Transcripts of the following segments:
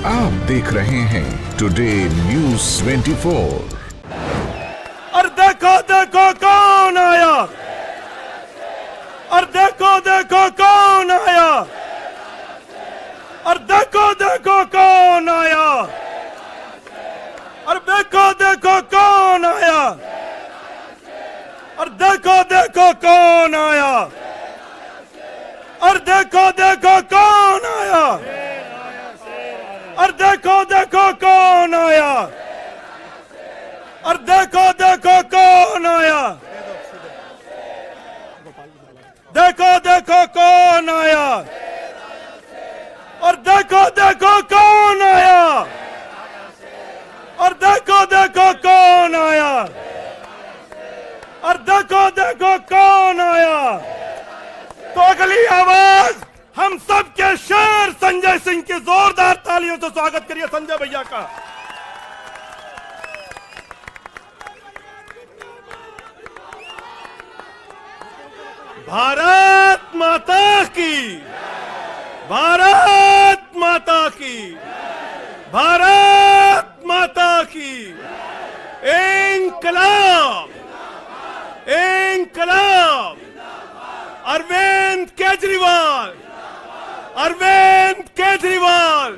आप देख रहे हैं टुडे न्यूज़ 24। और देखो देखो कौन आया, और देखो देखो कौन आया, और देखो देखो कौन आया, और देखो देखो कौन आया, और देखो देखो कौन आया, और देखो देखो कौन आया, और देखो देखो कौन आया, और देखो देखो कौन आया, देखो देखो कौन आया, और देखो देखो कौन आया, और देखो देखो कौन आया, और देखो देखो कौन आया। तो अगली आवाज हम सब के शेर संजय सिंह की जोरदार तालियों से स्वागत करिए संजय भैया का। भारत माता की, भारत माता की, भारत माता की। इंकलाब, इंकलाब। अरविंद केजरीवाल, अरविंद केजरीवाल,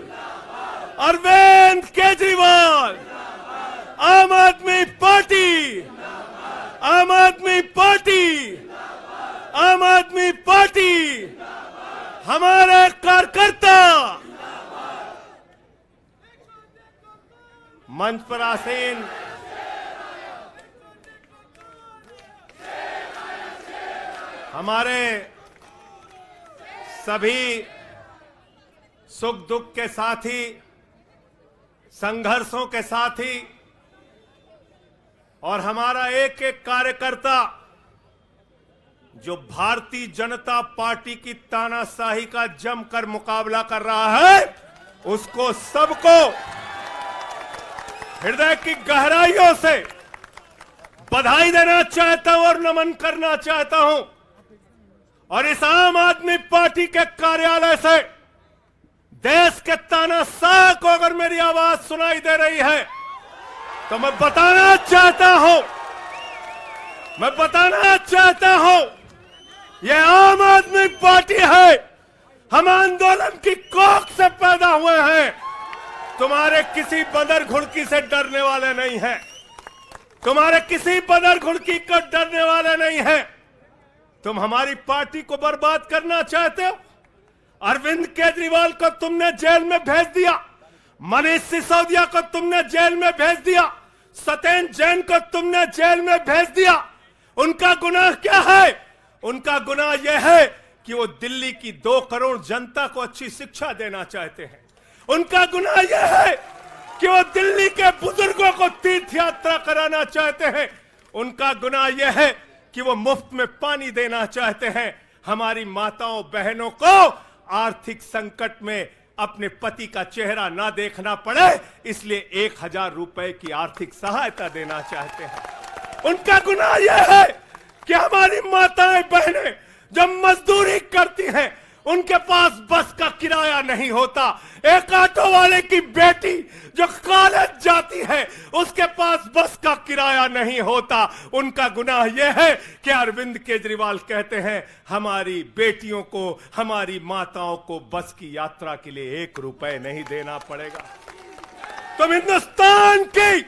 अरविंद केजरीवाल। आम आदमी पार्टी, आम आदमी पार्टी, आम आदमी पार्टी। हमारे कार्यकर्ता मंच पर आसीन हमारे सभी सुख दुख के साथी, संघर्षों के साथी, और हमारा एक एक कार्यकर्ता जो भारतीय जनता पार्टी की तानाशाही का जमकर मुकाबला कर रहा है, उसको सबको हृदय की गहराइयों से बधाई देना चाहता हूं और नमन करना चाहता हूं। और इस आम आदमी पार्टी के कार्यालय से देश के तानाशाह को अगर मेरी आवाज सुनाई दे रही है तो मैं बताना चाहता हूं, मैं बताना चाहता हूं, यह आम आदमी पार्टी है। हम आंदोलन की कोख से पैदा हुए हैं। तुम्हारे किसी बदर घुड़की से डरने वाले नहीं हैं, तुम्हारे किसी बदर घुड़की को डरने वाले नहीं हैं। तुम हमारी पार्टी को बर्बाद करना चाहते हो। अरविंद केजरीवाल को तुमने जेल में भेज दिया, मनीष सिसोदिया को तुमने जेल में भेज दिया, सत्येंद्र जैन को तुमने जेल में भेज दिया। उनका गुनाह क्या है? उनका गुनाह यह है कि वो दिल्ली की 2 करोड़ जनता को अच्छी शिक्षा देना चाहते हैं। उनका गुनाह यह है कि वो दिल्ली के बुजुर्गों को तीर्थ यात्रा कराना चाहते हैं। उनका गुनाह यह है कि वो मुफ्त में पानी देना चाहते हैं। हमारी माताओं बहनों को आर्थिक संकट में अपने पति का चेहरा ना देखना पड़े, इसलिए 1000 रुपए की आर्थिक सहायता देना चाहते हैं। उनका गुनाह यह है कि हमारी माताएं बहनें जब मजदूरी करती हैं, उनके पास बस का किराया नहीं होता। एक ऑटो वाले की बेटी जो कॉलेज जाती है, उसके पास बस का किराया नहीं होता। उनका गुनाह यह है कि अरविंद केजरीवाल कहते हैं हमारी बेटियों को, हमारी माताओं को बस की यात्रा के लिए 1 रुपए नहीं देना पड़ेगा। तुम हिंदुस्तान की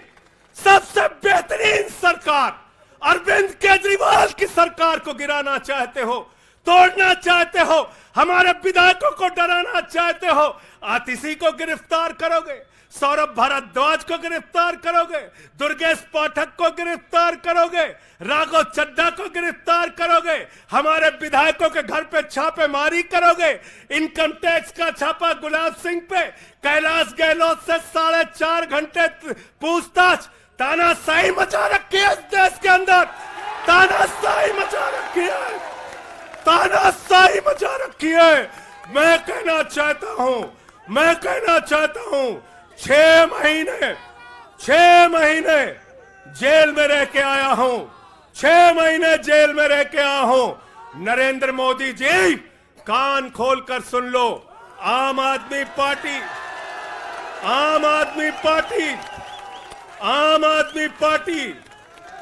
सबसे बेहतरीन सरकार अरविंद केजरीवाल की सरकार को गिराना चाहते हो, तोड़ना चाहते हो, हमारे विधायकों को डराना चाहते हो। आतिशी को गिरफ्तार करोगे, सौरभ भारद्वाज को गिरफ्तार करोगे, दुर्गेश पाठक को गिरफ्तार करोगे, राघव चड्ढा को गिरफ्तार करोगे, हमारे विधायकों के घर पे छापेमारी करोगे, इनकम टैक्स का छापा गुलाब सिंह पे, कैलाश गहलोत से 4.5 घंटे पूछताछ। तानाशाही मचा रखी है इस देश के अंदर, तानाशाही मचा रखी है, तानाशाही मचा रखी है। मैं कहना चाहता हूं, मैं कहना चाहता हूं, 6 महीने जेल में रह के आया हूं, 6 महीने जेल में रह के आया हूं। नरेंद्र मोदी जी कान खोलकर सुन लो, आम आदमी पार्टी आम आदमी पार्टी आम आदमी पार्टी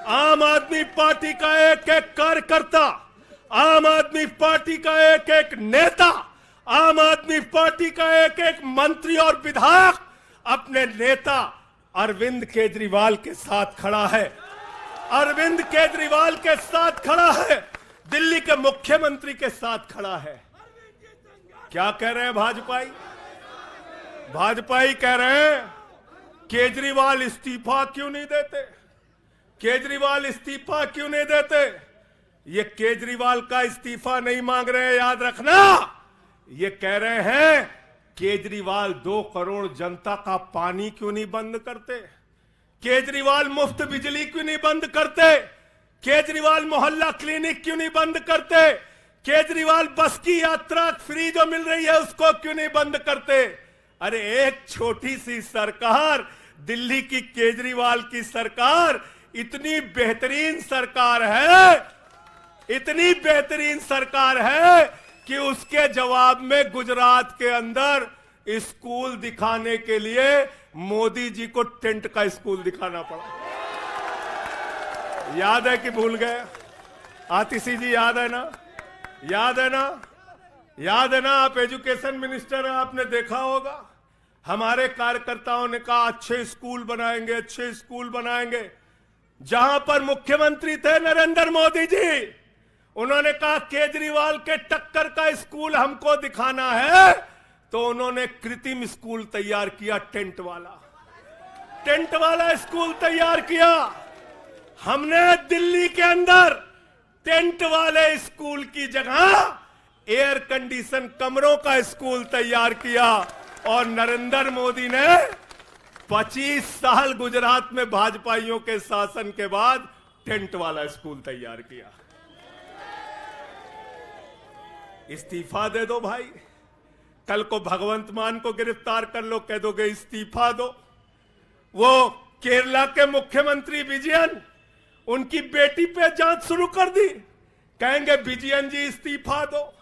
आम आदमी पार्टी का एक एक कार्यकर्ता, आम आदमी पार्टी का एक एक नेता, आम आदमी पार्टी का एक एक मंत्री और विधायक अपने नेता अरविंद केजरीवाल के साथ खड़ा है। अरविंद केजरीवाल के साथ खड़ा है, दिल्ली के मुख्यमंत्री के साथ खड़ा है। क्या कह रहे हैं भाजपाई? भाजपाई कह रहे हैं केजरीवाल इस्तीफा क्यों नहीं देते, केजरीवाल इस्तीफा क्यों नहीं देते। ये केजरीवाल का इस्तीफा नहीं मांग रहे हैं, याद रखना। ये कह रहे हैं केजरीवाल 2 करोड़ जनता का पानी क्यों नहीं बंद करते, केजरीवाल मुफ्त बिजली क्यों नहीं बंद करते, केजरीवाल मोहल्ला क्लिनिक क्यों नहीं बंद करते, केजरीवाल बस की यात्रा फ्री जो मिल रही है उसको क्यों नहीं बंद करते। अरे एक छोटी सी सरकार, दिल्ली की केजरीवाल की सरकार इतनी बेहतरीन सरकार है, इतनी बेहतरीन सरकार है कि उसके जवाब में गुजरात के अंदर स्कूल दिखाने के लिए मोदी जी को टेंट का स्कूल दिखाना पड़ा। याद है कि भूल गए? आतिशी जी याद है ना? याद है ना? याद है ना? आप एजुकेशन मिनिस्टर हैं, आपने देखा होगा हमारे कार्यकर्ताओं ने कहा अच्छे स्कूल बनाएंगे, अच्छे स्कूल बनाएंगे। जहां पर मुख्यमंत्री थे नरेंद्र मोदी जी, उन्होंने कहा केजरीवाल के टक्कर का स्कूल हमको दिखाना है, तो उन्होंने कृत्रिम स्कूल तैयार किया, टेंट वाला स्कूल तैयार किया। हमने दिल्ली के अंदर टेंट वाले स्कूल की जगह एयर कंडीशन कमरों का स्कूल तैयार किया। और नरेंद्र मोदी ने 25 साल गुजरात में भाजपाइयों के शासन के बाद टेंट वाला स्कूल तैयार किया। इस्तीफा दे दो भाई, कल को भगवंत मान को गिरफ्तार कर लो, कह दोगे इस्तीफा दो। वो केरला के मुख्यमंत्री विजयन, उनकी बेटी पे जांच शुरू कर दी, कहेंगे विजयन जी इस्तीफा दो।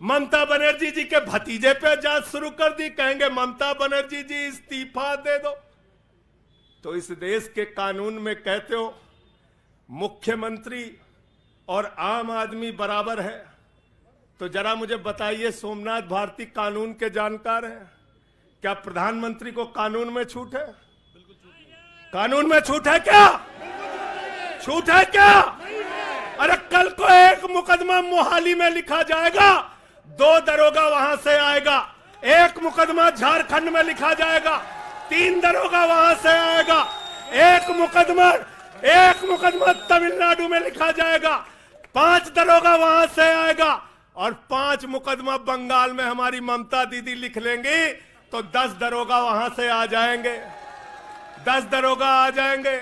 ममता बनर्जी जी के भतीजे पे जांच शुरू कर दी, कहेंगे ममता बनर्जी जी इस्तीफा दे दो। तो इस देश के कानून में कहते हो मुख्यमंत्री और आम आदमी बराबर है, तो जरा मुझे बताइए, सोमनाथ भारती कानून के जानकार हैं, क्या प्रधानमंत्री को कानून में छूट है? कानून में छूट है क्या? छूट है क्या? अरे कल को एक मुकदमा मोहाली में लिखा जाएगा, 2 दरोगा वहां से आएगा, एक मुकदमा झारखंड में लिखा जाएगा, 3 दरोगा वहां से आएगा, एक मुकदमा तमिलनाडु में लिखा जाएगा, 5 दरोगा वहां से आएगा, और 5 मुकदमा बंगाल में हमारी ममता दीदी लिख लेंगी, तो 10 दरोगा वहां से आ जाएंगे, 10 दरोगा आ जाएंगे।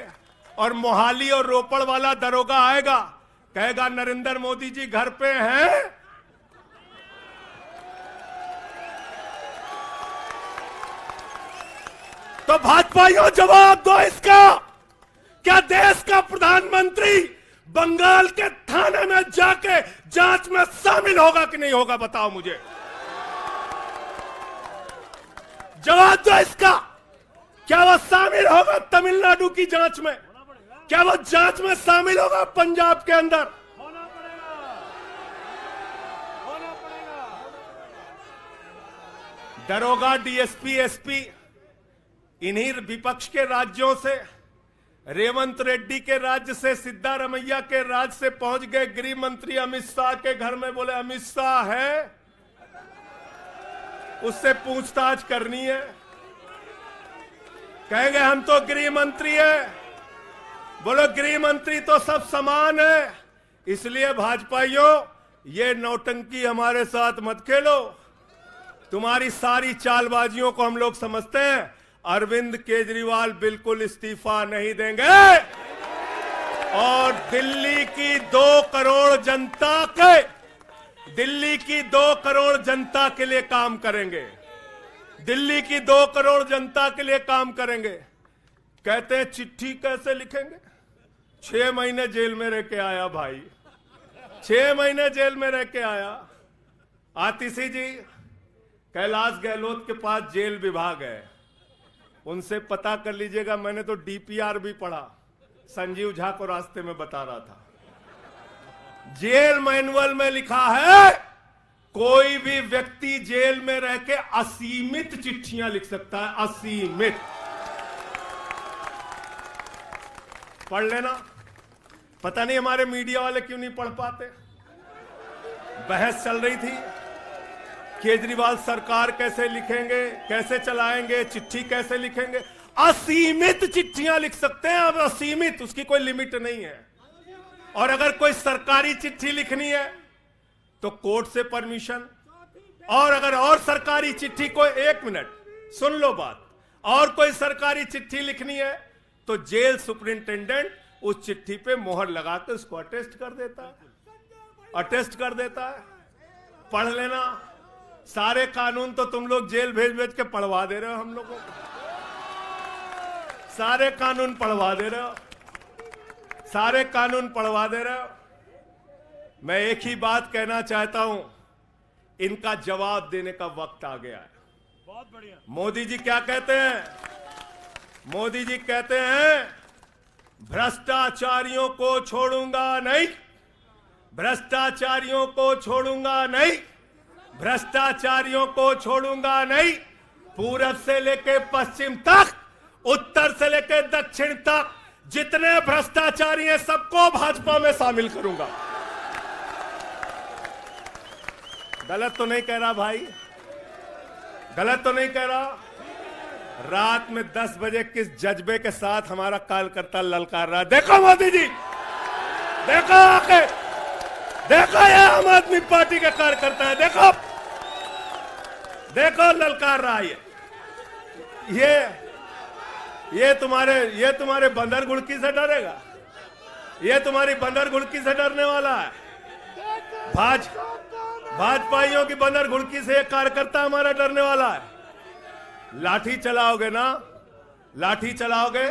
और मोहाली और रोपड़ वाला दरोगा आएगा, कहेगा नरेंद्र मोदी जी घर पे हैं। तो भाजपाइयों जवाब दो इसका, क्या देश का प्रधानमंत्री बंगाल के थाने में जाके जांच में शामिल होगा कि नहीं होगा? बताओ मुझे, जवाब दो इसका। क्या वो शामिल होगा तमिलनाडु की जांच में? क्या वो जांच में शामिल होगा पंजाब के अंदर? दरोगा, डीएसपी, एसपी इन्हीं विपक्ष के राज्यों से, रेवंत रेड्डी के राज्य से, सिद्धारमैया के राज्य से पहुंच गए गृह मंत्री अमित शाह के घर में। बोले अमित शाह है, उससे पूछताछ करनी है। कहेंगे हम तो गृह मंत्री है। बोलो गृह मंत्री तो सब समान है। इसलिए भाजपाइयों, ये नौटंकी हमारे साथ मत खेलो। तुम्हारी सारी चालबाजियों को हम लोग समझते हैं। अरविंद केजरीवाल बिल्कुल इस्तीफा नहीं देंगे, और दिल्ली की 2 करोड़ जनता के लिए काम करेंगे। दिल्ली की 2 करोड़ जनता के लिए काम करेंगे। कहते हैं चिट्ठी कैसे लिखेंगे? 6 महीने जेल में रह के आया भाई, 6 महीने जेल में रह के आया। आतिशी जी, कैलाश गहलोत के पास जेल विभाग है, उनसे पता कर लीजिएगा, मैंने तो डीपीआर भी पढ़ा, संजीव झा को रास्ते में बता रहा था। जेल मैनुअल में लिखा है कोई भी व्यक्ति जेल में रह के असीमित चिट्ठियां लिख सकता है, असीमित। पढ़ लेना। पता नहीं हमारे मीडिया वाले क्यों नहीं पढ़ पाते। बहस चल रही थी, केजरीवाल सरकार कैसे लिखेंगे, कैसे चलाएंगे, चिट्ठी कैसे लिखेंगे। असीमित चिट्ठियां लिख सकते हैं, अब असीमित, उसकी कोई लिमिट नहीं है। और अगर कोई सरकारी चिट्ठी लिखनी है तो कोर्ट से परमिशन, और अगर और सरकारी चिट्ठी को, 1 मिनट सुन लो बात, और कोई सरकारी चिट्ठी लिखनी है तो जेल सुपरिंटेंडेंट उस चिट्ठी पे मोहर लगाकर उसको अटेस्ट कर देता है, अटेस्ट कर देता है। पढ़ लेना। सारे कानून तो तुम लोग जेल भेज भेज के पढ़वा दे रहे हो हम लोगों को, सारे कानून पढ़वा दे रहे हो, सारे कानून पढ़वा दे रहे हो। मैं एक ही बात कहना चाहता हूं, इनका जवाब देने का वक्त आ गया है। बहुत बढ़िया। मोदी जी क्या कहते हैं? मोदी जी कहते हैं भ्रष्टाचारियों को छोड़ूंगा नहीं, भ्रष्टाचारियों को छोड़ूंगा नहीं, भ्रष्टाचारियों को छोड़ूंगा नहीं। पूरब से लेके पश्चिम तक, उत्तर से लेके दक्षिण तक जितने भ्रष्टाचारी हैं सबको भाजपा में शामिल करूंगा। गलत तो नहीं कह रहा भाई? गलत तो नहीं कह रहा? रात में 10 बजे किस जज्बे के साथ हमारा कार्यकर्ता ललकार रहा, देखो मोदी जी, देखो आके, देखो ये आम आदमी पार्टी का कार्यकर्ता है, देखो देखो ललकार रहा है। ये तुम्हारे बंदर गुड़की से डरेगा? ये तुम्हारी बंदर गुड़की से डरने वाला है? भाजपाइयों की बंदर गुड़की से एक कार्यकर्ता हमारा डरने वाला है? लाठी चलाओगे ना, लाठी चलाओगे,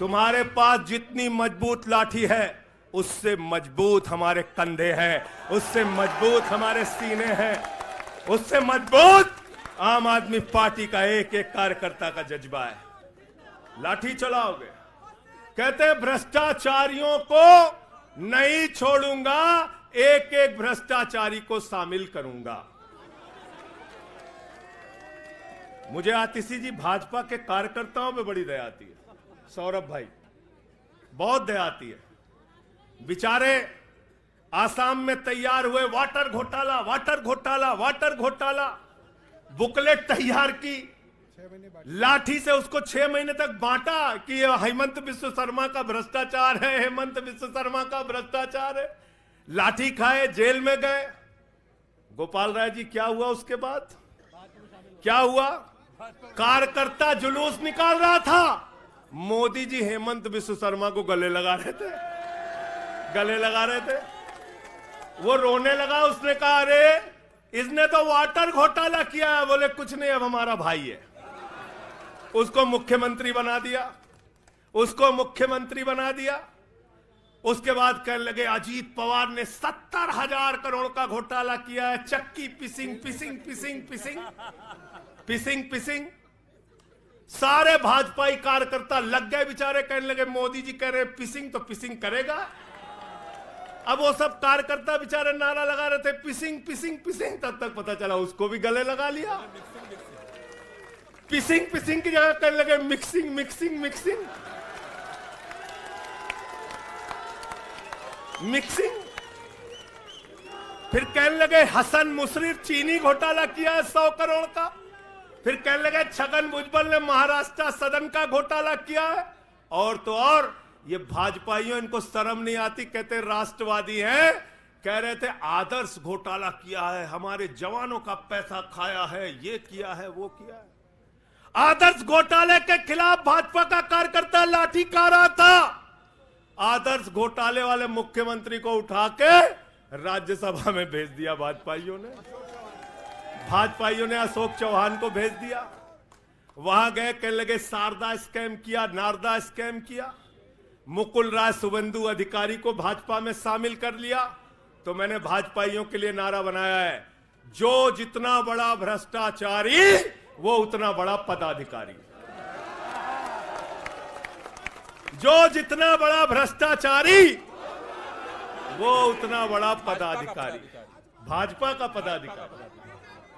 तुम्हारे पास जितनी मजबूत लाठी है उससे मजबूत हमारे कंधे हैं, उससे मजबूत हमारे सीने हैं, उससे मजबूत आम आदमी पार्टी का एक एक कार्यकर्ता का जज्बा है। लाठी चलाओगे। कहते हैं भ्रष्टाचारियों को नहीं छोड़ूंगा, एक एक भ्रष्टाचारी को शामिल करूंगा। मुझे आतिशी जी भाजपा के कार्यकर्ताओं पे बड़ी दया आती है, सौरभ भाई, बहुत दया आती है। बेचारे आसाम में तैयार हुए, वाटर घोटाला, वाटर घोटाला, वाटर घोटाला, बुकलेट तैयार की, लाठी से उसको 6 महीने तक बांटा कि ये हेमंत बिस्व शर्मा का भ्रष्टाचार है, हेमंत बिस्व शर्मा का भ्रष्टाचार है। लाठी खाए, जेल में गए। गोपाल राय जी क्या हुआ उसके बाद? क्या हुआ? कार्यकर्ता जुलूस निकाल रहा था, मोदी जी हेमंत बिस्व शर्मा को गले लगा रहे थे, गले लगा रहे थे। वो रोने लगा, उसने कहा अरे इसने तो वाटर घोटाला किया है। बोले कुछ नहीं, अब हमारा भाई है। उसको मुख्यमंत्री बना दिया, उसको मुख्यमंत्री बना दिया। उसके बाद कहने लगे अजीत पवार ने 70,000 करोड़ का घोटाला किया है, चक्की पिसिंग पिसिंग पिसिंग पिसिंग पिसिंग पिसिंग। सारे भाजपाई कार्यकर्ता लग गए बेचारे, कहने लगे मोदी जी कह रहे पिसिंग तो पिसिंग करेगा। अब वो सब कार्यकर्ता बेचारे नारा लगा रहे थे पिसिंग पिसिंग पिसिंग, तब तक पता चला उसको भी गले लगा लिया। पिसिंग पिसिंग की जगह कहने लगे मिक्सिंग मिक्सिंग मिक्सिंग मिक्सिंग। फिर कहने लगे हसन मुशर्रफ चीनी घोटाला किया है 100 करोड़ का। फिर कहने लगे छगन भुजबल ने महाराष्ट्र सदन का घोटाला किया है। और तो और ये भाजपाइयों, इनको शर्म नहीं आती, कहते राष्ट्रवादी हैं, कह रहे थे आदर्श घोटाला किया है, हमारे जवानों का पैसा खाया है, ये किया है, वो किया है। आदर्श घोटाले के खिलाफ भाजपा का कार्यकर्ता लाठी खा रहा था। आदर्श घोटाले वाले मुख्यमंत्री को उठा के राज्यसभा में भेज दिया भाजपाइयों ने। भाजपाइयों ने अशोक चौहान को भेज दिया। वहां गए, कहने लगे शारदा स्कैम किया, नारदा स्कैम किया। मुकुल राय शुभेंदु अधिकारी को भाजपा में शामिल कर लिया। तो मैंने भाजपाइयों के लिए नारा बनाया है, जो जितना बड़ा भ्रष्टाचारी वो उतना बड़ा पदाधिकारी। जो जितना बड़ा भ्रष्टाचारी वो उतना बड़ा पदाधिकारी। भाजपा का पदाधिकारी,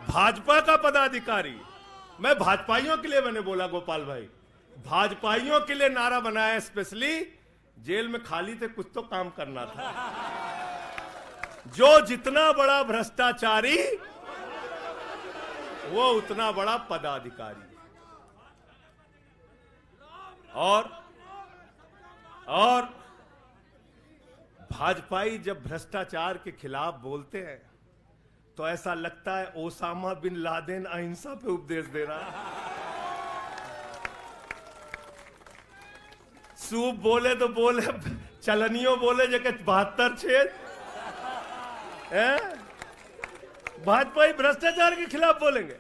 भाजपा का पदाधिकारी। मैं भाजपाइयों के लिए मैंने बोला गोपाल भाई, भाजपाइयों के लिए नारा बनाया स्पेशली। जेल में खाली थे, कुछ तो काम करना था। जो जितना बड़ा भ्रष्टाचारी वो उतना बड़ा पदाधिकारी। और भाजपाई जब भ्रष्टाचार के खिलाफ बोलते हैं तो ऐसा लगता है ओसामा बिन लादेन अहिंसा पे उपदेश दे रहा है। सूप बोले तो बोले, चलनियों बोले जगह 72 छेद। भाजपाई भ्रष्टाचार के खिलाफ बोलेंगे,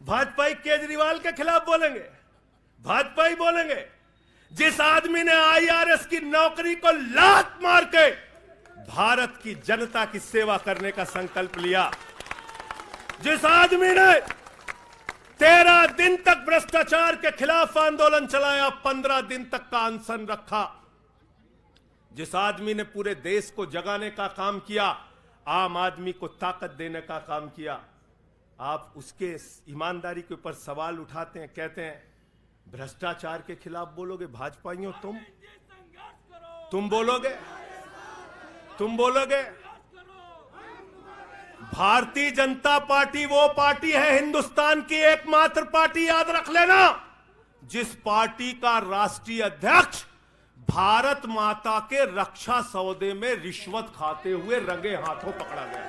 भाजपाई केजरीवाल के खिलाफ बोलेंगे, भाजपाई बोलेंगे जिस आदमी ने आईआरएस की नौकरी को लात मार के भारत की जनता की सेवा करने का संकल्प लिया, जिस आदमी ने 13 दिन तक भ्रष्टाचार के खिलाफ आंदोलन चलाया, 15 दिन तक का अनशन रखा, जिस आदमी ने पूरे देश को जगाने का काम किया, आम आदमी को ताकत देने का काम किया, आप उसके ईमानदारी के ऊपर सवाल उठाते हैं, कहते हैं भ्रष्टाचार के खिलाफ बोलोगे। भाजपाइयों तुम बोलोगे, तुम बोलोगे। भारतीय जनता पार्टी वो पार्टी है, हिंदुस्तान की एकमात्र पार्टी, याद रख लेना, जिस पार्टी का राष्ट्रीय अध्यक्ष भारत माता के रक्षा सौदे में रिश्वत खाते हुए रंगे हाथों पकड़ा गया।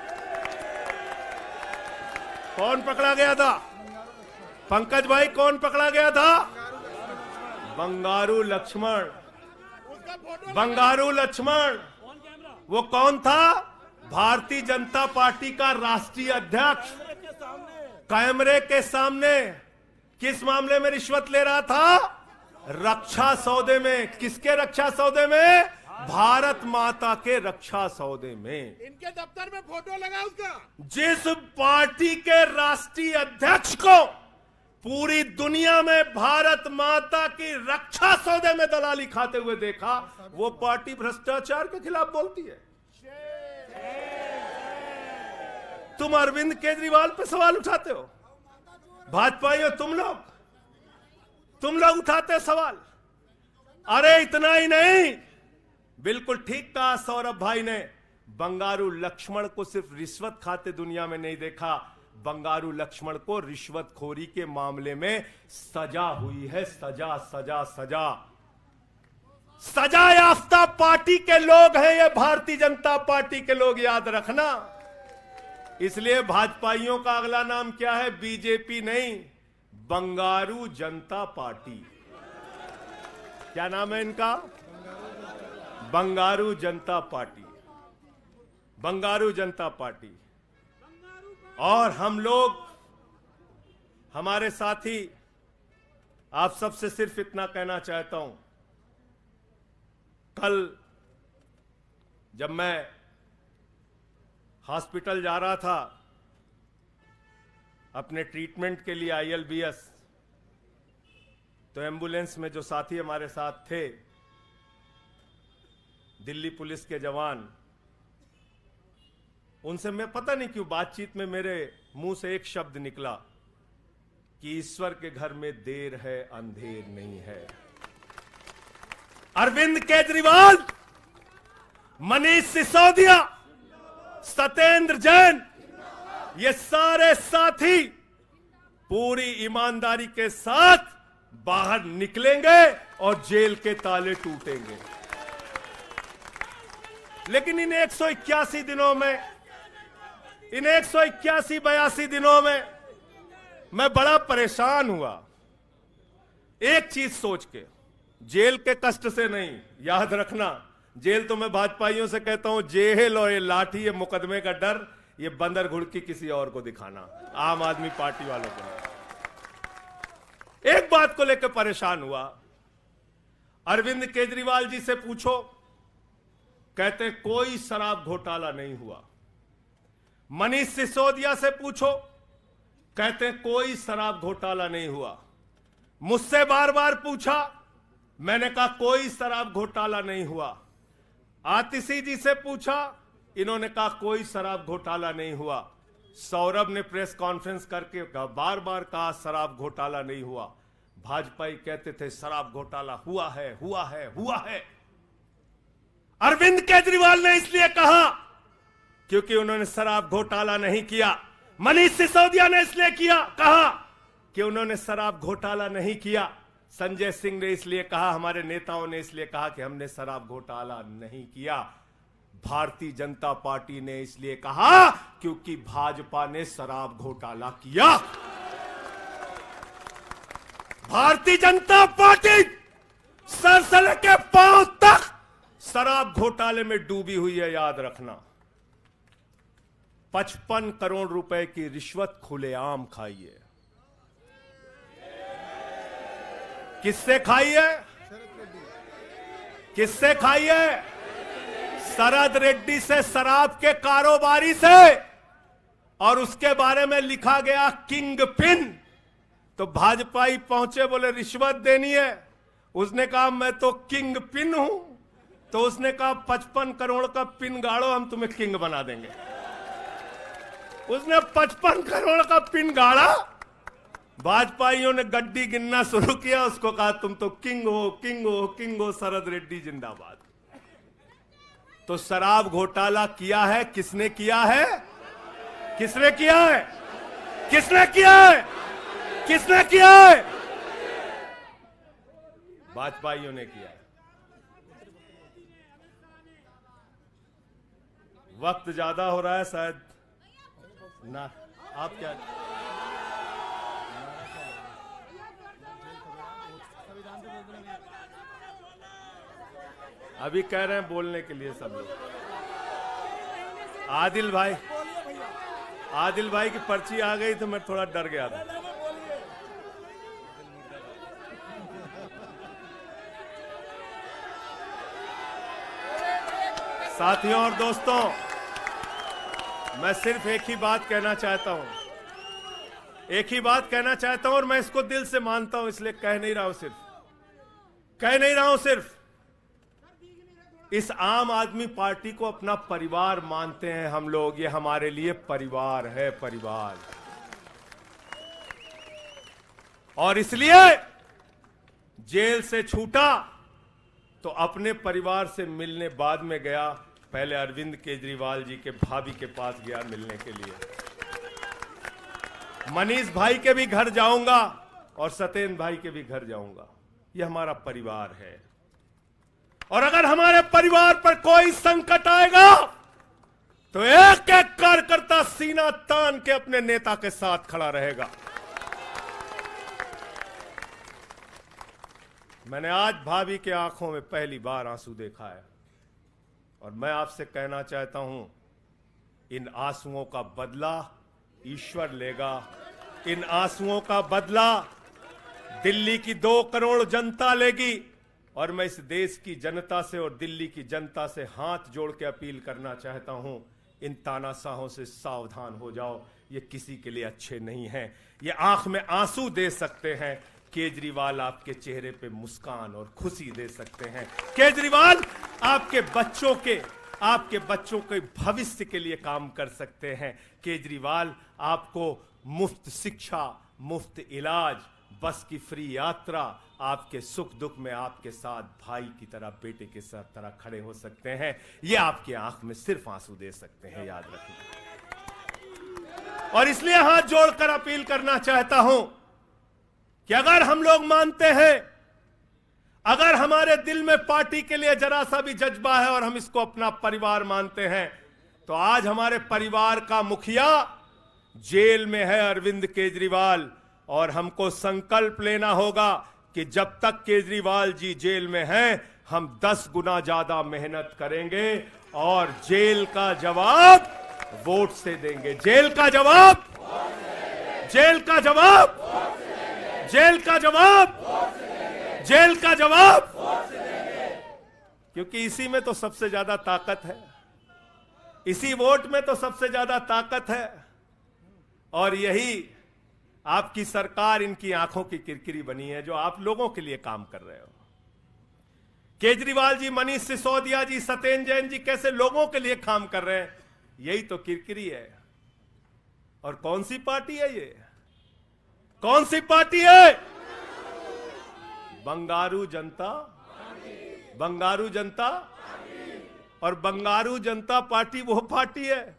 कौन पकड़ा गया था? पंकज भाई, कौन पकड़ा गया था? बंगारू लक्ष्मण। बंगारू लक्ष्मण वो कौन था? भारतीय जनता पार्टी का राष्ट्रीय अध्यक्ष। कैमरे के सामने किस मामले में रिश्वत ले रहा था? रक्षा सौदे में। किसके रक्षा सौदे में? भारत माता के रक्षा सौदे में। इनके दफ्तर में फोटो लगा उसका। जिस पार्टी के राष्ट्रीय अध्यक्ष को पूरी दुनिया में भारत माता की रक्षा सौदे में दलाली खाते हुए देखा, वो पार्टी भ्रष्टाचार के खिलाफ बोलती है। तुम अरविंद केजरीवाल पे सवाल उठाते हो, भाजपाइयों तुम लोग उठाते सवाल। अरे इतना ही नहीं, बिल्कुल ठीक कहा सौरभ भाई ने, बंगारू लक्ष्मण को सिर्फ रिश्वत खाते दुनिया में नहीं देखा, बंगारू लक्ष्मण को रिश्वतखोरी के मामले में सजा हुई है। सजा सजा सजा सजा याफ्ता पार्टी के लोग हैं ये भारतीय जनता पार्टी के लोग, याद रखना। इसलिए भाजपाइयों का अगला नाम क्या है? बीजेपी नहीं, बंगारू जनता पार्टी। क्या नाम है इनका? बंगारू जनता पार्टी। बंगारू जनता पार्टी। और हम लोग, हमारे साथी, आप सबसे सिर्फ इतना कहना चाहता हूं, कल जब मैं हॉस्पिटल जा रहा था अपने ट्रीटमेंट के लिए ILBS, तो एम्बुलेंस में जो साथी हमारे साथ थे, दिल्ली पुलिस के जवान, उनसे मैं पता नहीं क्यों बातचीत में मेरे मुंह से एक शब्द निकला कि ईश्वर के घर में देर है अंधेर नहीं है। अरविंद केजरीवाल, मनीष सिसोदिया, सत्येंद्र जैन, ये सारे साथी पूरी ईमानदारी के साथ बाहर निकलेंगे और जेल के ताले टूटेंगे। लेकिन इन 181 दिनों में, इन 181-82 दिनों में मैं बड़ा परेशान हुआ, एक चीज सोच के, जेल के कष्ट से नहीं, याद रखना, जेल तो मैं भाजपाइयों से कहता हूं, जेल और ये लाठी, ये मुकदमे का डर, ये बंदर घुड़की किसी और को दिखाना, आम आदमी पार्टी वालों को नहीं। एक बात को लेकर परेशान हुआ, अरविंद केजरीवाल जी से पूछो, कहते कोई शराब घोटाला नहीं हुआ। मनीष सिसोदिया से पूछो, कहते कोई शराब घोटाला नहीं हुआ। मुझसे बार बार पूछा, मैंने कहा कोई शराब घोटाला नहीं हुआ। आतिशी जी से पूछा, इन्होंने कहा कोई शराब घोटाला नहीं हुआ। सौरभ ने प्रेस कॉन्फ्रेंस करके बार बार कहा शराब घोटाला नहीं हुआ। भाजपाई कहते थे शराब घोटाला हुआ है, हुआ है, हुआ है। अरविंद केजरीवाल ने इसलिए कहा क्योंकि उन्होंने शराब घोटाला नहीं किया। मनीष सिसोदिया ने इसलिए कहा कि उन्होंने शराब घोटाला नहीं किया। संजय सिंह ने इसलिए कहा, हमारे नेताओं ने इसलिए कहा कि हमने शराब घोटाला नहीं किया। भारतीय जनता पार्टी ने इसलिए कहा क्योंकि भाजपा ने शराब घोटाला किया। भारतीय जनता पार्टी सर से लेकर पांव तक शराब घोटाले में डूबी हुई है, याद रखना। 55 करोड़ रुपए की रिश्वत खुलेआम खाई है। किससे खाई है? किससे खाई है? शरद रेड्डी से, शराब के कारोबारी से। और उसके बारे में लिखा गया किंग पिन। तो भाजपाई पहुंचे, बोले रिश्वत देनी है। उसने कहा मैं तो किंग पिन हूं। तो उसने कहा 55 करोड़ का पिन गाड़ो, हम तुम्हें किंग बना देंगे। उसने 55 करोड़ का पिन गाड़ा। भाजपाइयों ने गड्डी गिनना शुरू किया। उसको कहा तुम तो किंग हो, किंग हो, किंग हो, शरद रेड्डी जिंदाबाद। तो शराब घोटाला किया है, किसने किया है? किसने किया है? किसने किया है? किसने किया है? भाजपाइयों ने किया है। वक्त ज्यादा हो रहा है शायद ना, आप क्या? अभी कह रहे हैं बोलने के लिए सब लोग। आदिल भाई की पर्ची आ गई तो मैं थोड़ा डर गया था। साथियों और दोस्तों, मैं सिर्फ एक ही बात कहना चाहता हूं। एक ही बात कहना चाहता हूं और मैं इसको दिल से मानता हूं, इसलिए कह नहीं रहा हूं सिर्फ। इस आम आदमी पार्टी को अपना परिवार मानते हैं हम लोग। ये हमारे लिए परिवार है, परिवार। और इसलिए जेल से छूटा तो अपने परिवार से मिलने बाद में गया। पहले अरविंद केजरीवाल जी के भाभी के पास गया मिलने के लिए। मनीष भाई के भी घर जाऊंगा और सत्येंद्र भाई के भी घर जाऊंगा। ये हमारा परिवार है। और अगर हमारे परिवार पर कोई संकट आएगा तो एक एक कार्यकर्ता सीना तान के अपने नेता के साथ खड़ा रहेगा। मैंने आज भाभी के आंखों में पहली बार आंसू देखा है और मैं आपसे कहना चाहता हूं, इन आंसुओं का बदला ईश्वर लेगा। इन आंसुओं का बदला दिल्ली की 2 करोड़ जनता लेगी। और मैं इस देश की जनता से और दिल्ली की जनता से हाथ जोड़ के अपील करना चाहता हूं, इन तानाशाहों से सावधान हो जाओ। ये किसी के लिए अच्छे नहीं हैं। ये आंख में आंसू दे सकते हैं, केजरीवाल आपके चेहरे पे मुस्कान और खुशी दे सकते हैं। केजरीवाल आपके बच्चों के भविष्य के लिए काम कर सकते हैं। केजरीवाल आपको मुफ्त शिक्षा, मुफ्त इलाज, बस की फ्री यात्रा, आपके सुख दुख में आपके साथ भाई की तरह, बेटे के साथ तरह खड़े हो सकते हैं। ये आपकी आंख में सिर्फ आंसू दे सकते हैं, याद रखना। और इसलिए हाथ जोड़कर अपील करना चाहता हूं कि अगर हम लोग मानते हैं, अगर हमारे दिल में पार्टी के लिए जरा सा भी जज्बा है और हम इसको अपना परिवार मानते हैं, तो आज हमारे परिवार का मुखिया जेल में है, अरविंद केजरीवाल। और हमको संकल्प लेना होगा कि जब तक केजरीवाल जी जेल में हैं, हम 10 गुना ज्यादा मेहनत करेंगे और जेल का जवाब वोट से देंगे। जेल का जवाब क्योंकि इसी में तो सबसे ज्यादा ताकत है, इसी वोट में तो सबसे ज्यादा ताकत है। और यही आपकी सरकार इनकी आंखों की किरकिरी बनी है, जो आप लोगों के लिए काम कर रहे हो। केजरीवाल जी, मनीष सिसोदिया जी, सत्येंद्र जैन जी कैसे लोगों के लिए काम कर रहे हैं, यही तो किरकिरी है। और कौन सी पार्टी है ये? कौन सी पार्टी है? बंगारू जनता, बंगारू जनता। और बंगारू जनता पार्टी वो पार्टी है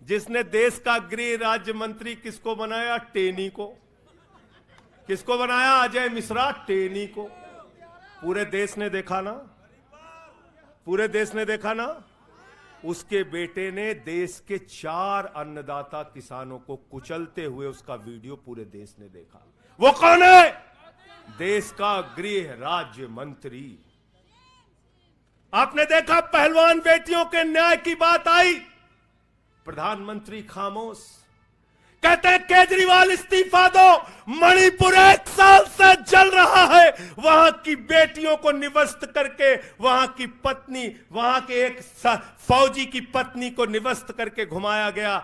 जिसने देश का गृह राज्य मंत्री किसको बनाया? टेनी को। किसको बनाया? अजय मिश्रा टेनी को। पूरे देश ने देखा ना, पूरे देश ने देखा ना। उसके बेटे ने देश के 4 अन्नदाता किसानों को कुचलते हुए उसका वीडियो पूरे देश ने देखा। वो कौन है? देश का गृह राज्य मंत्री। आपने देखा पहलवान बेटियों के न्याय की बात आई, प्रधानमंत्री खामोश। कहते हैं केजरीवाल इस्तीफा दो, मणिपुर 1 साल से जल रहा है। वहां की बेटियों को निवस्त करके, वहां की पत्नी, वहां के एक फौजी की पत्नी को निवस्त करके घुमाया गया।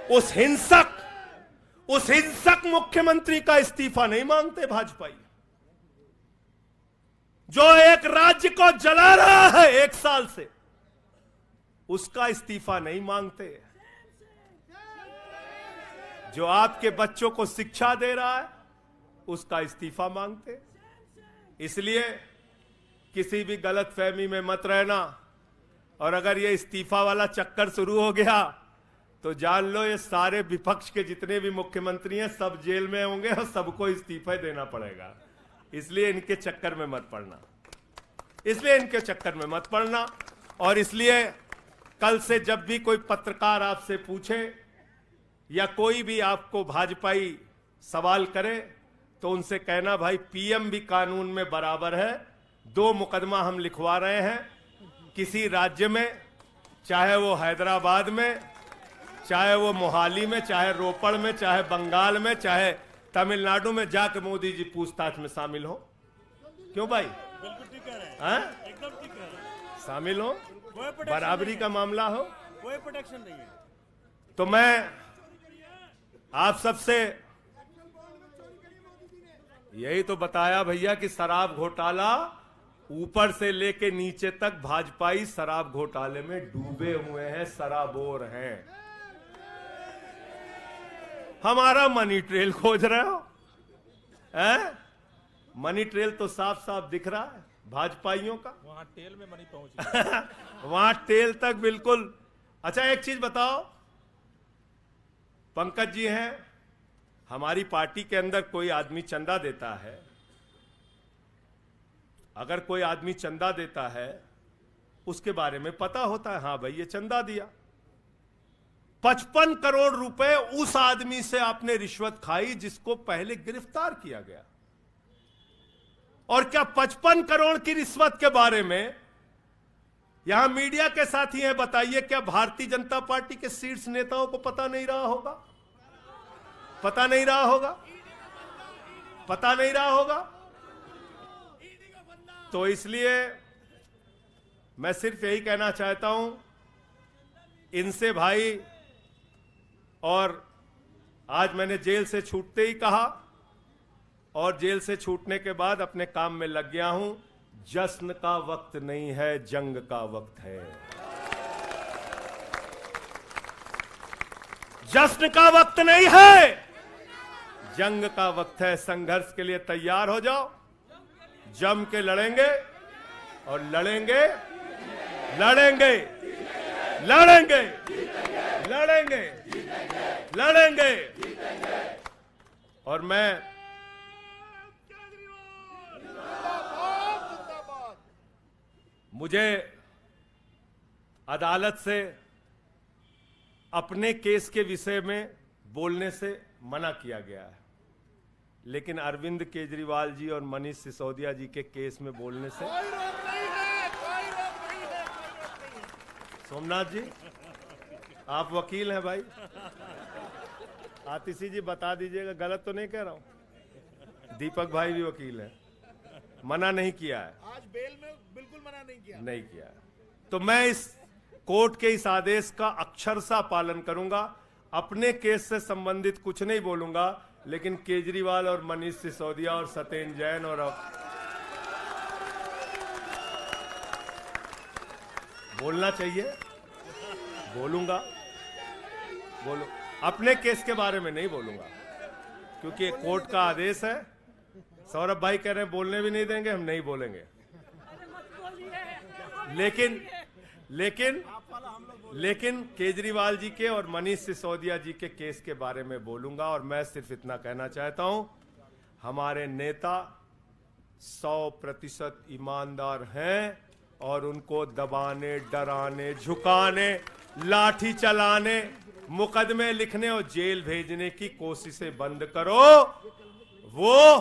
उस हिंसक मुख्यमंत्री का इस्तीफा नहीं मांगते भाजपाई, जो एक राज्य को जला रहा है 1 साल से, उसका इस्तीफा नहीं मांगते। जो आपके बच्चों को शिक्षा दे रहा है उसका इस्तीफा मांगते। इसलिए किसी भी गलतफहमी में मत रहना। और अगर ये इस्तीफा वाला चक्कर शुरू हो गया तो जान लो ये सारे विपक्ष के जितने भी मुख्यमंत्री हैं सब जेल में होंगे और सबको इस्तीफा देना पड़ेगा। इसलिए इनके चक्कर में मत पड़ना, इसलिए इनके चक्कर में मत पड़ना। और इसलिए कल से जब भी कोई पत्रकार आपसे पूछे या कोई भी आपको भाजपाई सवाल करे तो उनसे कहना, भाई पीएम भी कानून में बराबर है। 2 मुकदमा हम लिखवा रहे हैं किसी राज्य में, चाहे वो हैदराबाद में, चाहे वो मोहाली में, चाहे रोपड़ में, चाहे बंगाल में, चाहे तमिलनाडु में, जाकर मोदी जी पूछताछ में शामिल हो। क्यों भाई? बिल्कुल ठीक कह रहे हैं, हाँ? एकदम ठीक कह रहे हैं। शामिल हो, कोई प्रोटेक्शन बराबरी नहीं का है, मामला हो। कोई प्रोटेक्शन नहीं है। तो मैं आप सबसे यही तो बताया भैया कि शराब घोटाला ऊपर से लेके नीचे तक भाजपाई शराब घोटाले में डूबे हुए हैं, सराबोर हैं। हमारा मनी ट्रेल खोज रहे हो? हैं? मनी ट्रेल तो साफ साफ दिख रहा है भाजपाइयों का। वहां टेल में मनी पहुंच गया। वहां टेल तक बिल्कुल। अच्छा एक चीज बताओ, पंकज जी हैं, हमारी पार्टी के अंदर कोई आदमी चंदा देता है, अगर कोई आदमी चंदा देता है उसके बारे में पता होता है, हाँ भाई ये चंदा दिया। 55 करोड़ रुपए उस आदमी से आपने रिश्वत खाई जिसको पहले गिरफ्तार किया गया। और क्या 55 करोड़ की रिश्वत के बारे में यहां मीडिया के साथी हैं, बताइए क्या भारतीय जनता पार्टी के शीर्ष नेताओं को पता नहीं रहा होगा? पता नहीं रहा होगा? पता नहीं रहा होगा? तो इसलिए मैं सिर्फ यही कहना चाहता हूं इनसे भाई, और आज मैंने जेल से छूटते ही कहा और जेल से छूटने के बाद अपने काम में लग गया हूं। जश्न का वक्त नहीं है, जंग का वक्त है। जश्न का वक्त नहीं है, जंग का वक्त है। संघर्ष के लिए तैयार हो जाओ, जम के लड़ेंगे और लड़ेंगे, लड़ेंगे, लड़ेंगे, लड़ेंगे, लड़ेंगे। और मैं मुझे अदालत से अपने केस के विषय में बोलने से मना किया गया है, लेकिन अरविंद केजरीवाल जी और मनीष सिसोदिया जी के केस में बोलने से कोई रोक नहीं है, कोई रोक नहीं है। सोमनाथ जी आप वकील हैं भाई, आतिशी जी बता दीजिएगा, गलत तो नहीं कह रहा हूं। दीपक भाई भी वकील हैं, मना नहीं किया है। आज बेल में बिल्कुल मना नहीं किया। नहीं किया है। तो मैं इस कोर्ट के इस आदेश का अक्षरशः पालन करूंगा। अपने केस से संबंधित कुछ नहीं बोलूंगा, लेकिन केजरीवाल और मनीष सिसोदिया और सत्येंद्र जैन और बोलना चाहिए, बोलूंगा, बोलो। अपने केस के बारे में नहीं बोलूंगा क्योंकि एक कोर्ट का आदेश है। सौरभ भाई कह रहे हैं बोलने भी नहीं देंगे, हम नहीं बोलेंगे। लेकिन केजरीवाल जी के और मनीष सिसोदिया जी के केस के बारे में बोलूंगा। और मैं सिर्फ इतना कहना चाहता हूं, हमारे नेता 100% ईमानदार हैं और उनको दबाने, डराने, झुकाने, लाठी चलाने, मुकदमे लिखने और जेल भेजने की कोशिशें बंद करो। वो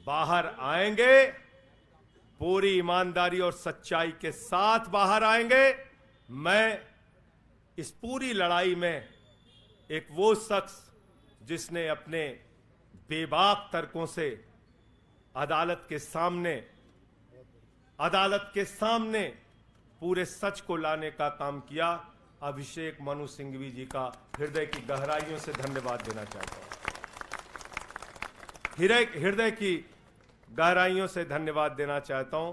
बाहर आएंगे, पूरी ईमानदारी और सच्चाई के साथ बाहर आएंगे। मैं इस पूरी लड़ाई में एक वो शख्स जिसने अपने बेबाक तर्कों से अदालत के सामने पूरे सच को लाने का काम किया, अभिषेक मनु सिंघवी जी का हृदय की गहराइयों से धन्यवाद देना चाहता हूं। हृदय की गहराइयों से धन्यवाद देना चाहता हूं।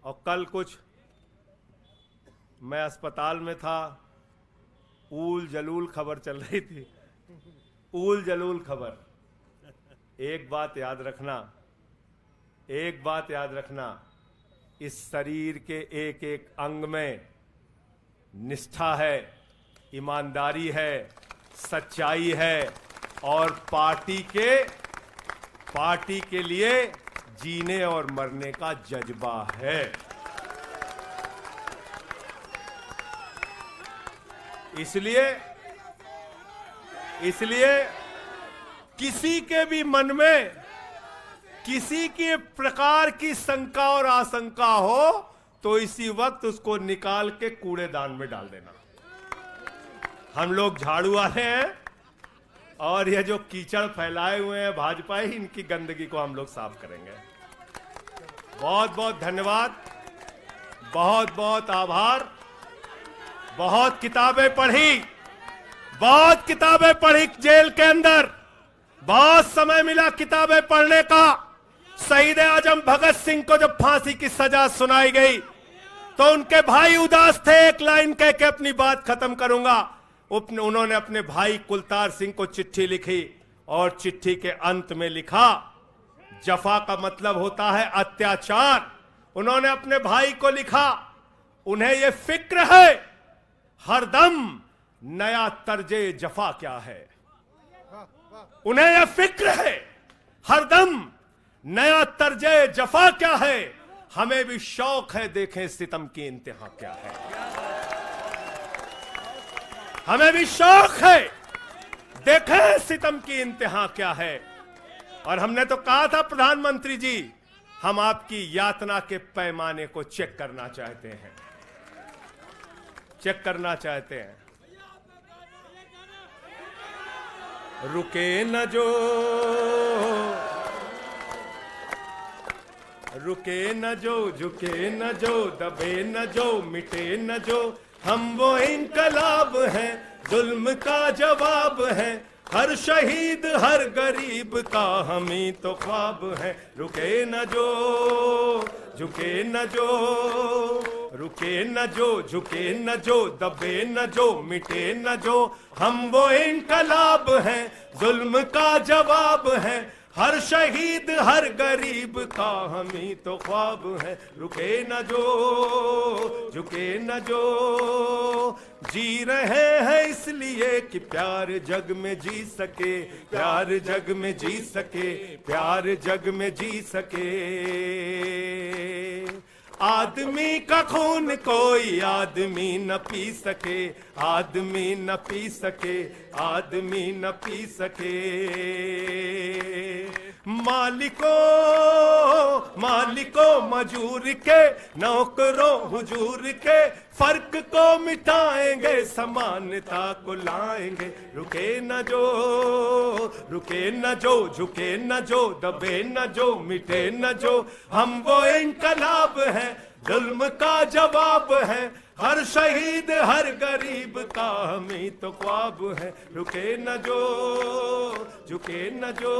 और कल कुछ मैं अस्पताल में था, ऊल जलूल खबर चल रही थी, ऊल जलूल खबर। एक बात याद रखना, इस शरीर के एक एक अंग में निष्ठा है, ईमानदारी है, सच्चाई है और पार्टी के लिए जीने और मरने का जज्बा है। इसलिए किसी के भी मन में किसी के प्रकार की शंका और आशंका हो तो इसी वक्त उसको निकाल के कूड़ेदान में डाल देना। हम लोग झाड़ू वाले हैं और ये जो कीचड़ फैलाए हुए हैं भाजपा ही, इनकी गंदगी को हम लोग साफ करेंगे। बहुत बहुत धन्यवाद, बहुत बहुत आभार। बहुत किताबें पढ़ी जेल के अंदर, बहुत समय मिला किताबें पढ़ने का। शहीद आजम भगत सिंह को जब फांसी की सजा सुनाई गई तो उनके भाई उदास थे। एक लाइन कह के अपनी बात खत्म करूंगा। उन्होंने अपने भाई कुलतार सिंह को चिट्ठी लिखी और चिट्ठी के अंत में लिखा, जफा का मतलब होता है अत्याचार। उन्होंने अपने भाई को लिखा, उन्हें यह फिक्र है हरदम नया तर्जे जफा क्या है। उन्हें यह फिक्र है हरदम नया तर्जे जफा क्या है। हमें भी शौक है देखें सितम की इंतहा क्या है। हमें भी शौक है देखें सितम की इंतहा क्या है। और हमने तो कहा था प्रधानमंत्री जी, हम आपकी यातना के पैमाने को चेक करना चाहते हैं, रुके न जो, झुके न जो, दबे न जो, मिटे न जो, हम वो इनकलाब हैं, जुल्म का जवाब है। हर शहीद हर गरीब का हम ही तो ख्वाब है। रुके न जो, झुके न जो, रुके न जो, झुके न जो, दबे न जो, मिटे न जो, हम वो इनकलाब हैं, जुल्म का जवाब है। हर शहीद हर गरीब का हम ही तो ख्वाब है। रुके न जो, झुके न जो, जी रहे हैं इसलिए कि प्यार जग में जी सके, प्यार जग में जी सके, प्यार जग में जी सके। आदमी का खून कोई आदमी न पी सके, आदमी न पी सके, आदमी न पी सके। मालिकों मजूर के, नौकरों हुजूर के, फर्क को मिटाएंगे, समानता को लाएंगे। रुके न जो, झुके न जो, दबे न जो, मिटे न जो, हम वो इनकलाब हैं, जुल्म का जवाब है। हर शहीद हर गरीब का हमें तो ख्वाब है, रुके न जो झुके न जो,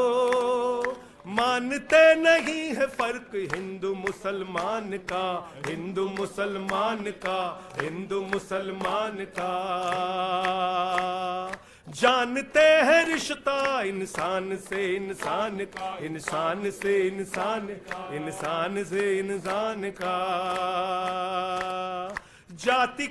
मानते नहीं है फर्क हिंदू मुसलमान का, हिंदू मुसलमान का, हिंदू मुसलमान का, जानते हैं रिश्ता इंसान से इंसान का, इंसान से इंसान, इंसान से इंसान का, जाति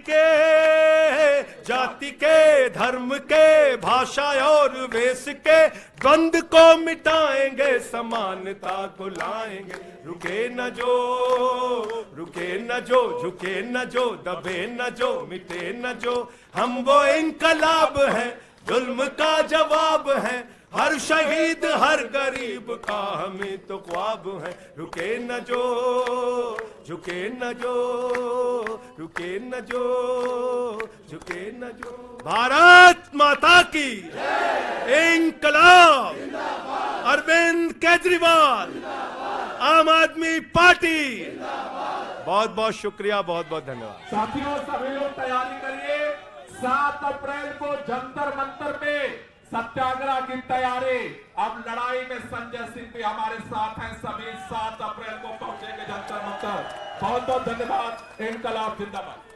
के धर्म के भाषा और वेश के द्वंद को मिटाएंगे, समानता को लाएंगे, रुके न जो झुके न जो, दबे न जो, मिटे न जो, हम वो इनकलाब है, जुल्म का जवाब है, हर शहीद हर गरीब का हमें तो ख्वाब है, रुके न जो झुके न जो, रुके न जो झुके न जो। भारत माता की इंकलाब, अरविंद केजरीवाल, आम आदमी पार्टी। बहुत बहुत शुक्रिया, बहुत बहुत धन्यवाद। साथियों सभी लोग तैयारी करिए, 7 अप्रैल को जंतर मंतर पे सत्याग्रह की तैयारी। अब लड़ाई में संजय सिंह भी हमारे साथ हैं, सभी 7 अप्रैल को पहुंचेंगे जंतर मंतर। बहुत बहुत धन्यवाद। इंकलाब जिंदाबाद।